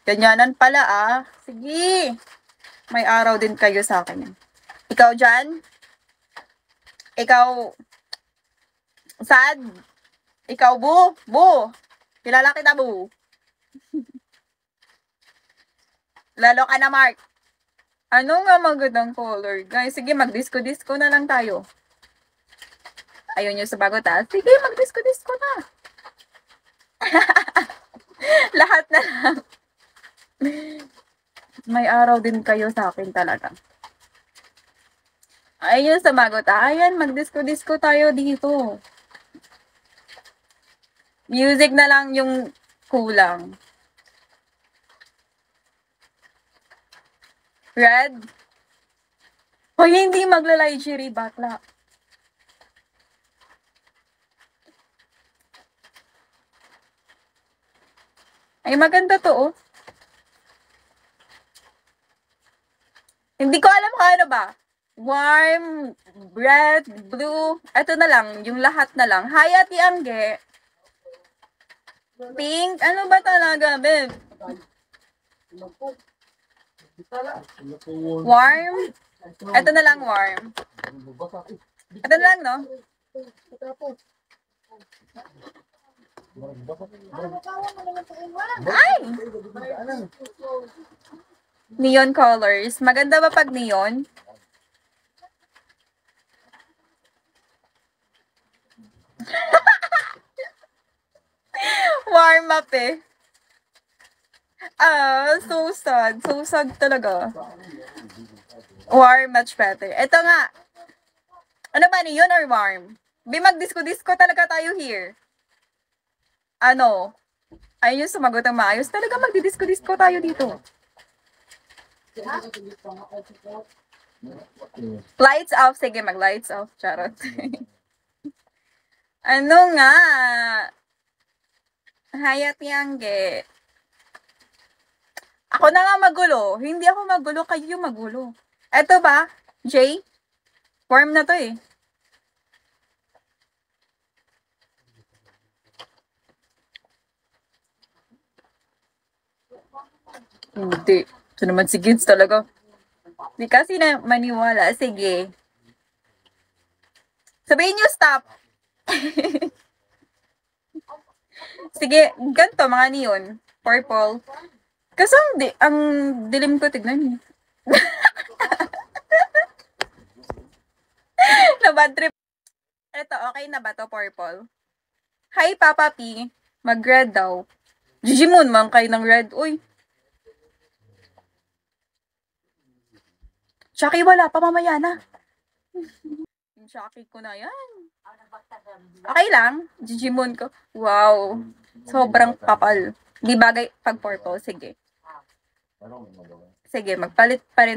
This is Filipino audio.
Ganyanan pala ah. Sige. May araw din kayo sa akin. Ikaw dyan? Ikaw, sad? Ikaw, Bu? Bu? Kilala kita, Bu? Lalo ka na, Mark. Ano nga magandang color? Guys, sige, mag-disco-disco na lang tayo. Ayaw nyo sumagot ah. Sige, mag-disco-disco na. Lahat na lang. May araw din kayo sa akin talaga. Ayaw nyo sumagot ah. Ayan, mag-disco-disco tayo dito. Music na lang yung kulang. Red? Hoy, hindi magla-lingerie, bakla. Ay, maganda to, oh. Hindi ko alam kung ano ba. Warm, red, blue. Ito na lang, yung lahat na lang. Hi, Ate Angge. Pink? Ano ba talaga, babe? Warm? Ito na lang, warm. Ito na lang, no? Ay! Neon colors. Maganda ba pag neon? Warm up eh. So sad. So sad talaga. Warm, much better. Ito nga. Ano ba, neon or warm? Mag-disco-disco talaga tayo here. Ano? Ayun yung sumagot ang maayos. Talaga magdi-disco-disco tayo dito. Lights off. Sige, mag-lights off. Charot. Ano nga? Hayat Yangge. Ako na nga magulo. Hindi ako magulo. Kayo yung magulo. Eto ba? Jay? Warm na to eh. Hindi. Ito naman si Gids talaga. Hindi kasi na maniwala. Sige. Sabihin nyo stop. Sige, ganito mga neon. Purple. Kasi ang dilim ko, tignan niyo. Na bad trip. Ito, okay na ba to, purple? Hi, Papa P. Mag-red daw. Jijimon, man kayo ng red. Uy. Chucky, wala pa, mamaya na. Chucky ko na yan. Okay lang. Jijimon ko. Wow. Sobrang kapal. Di bagay pag purple. Sige. Sige, magpalit pa rin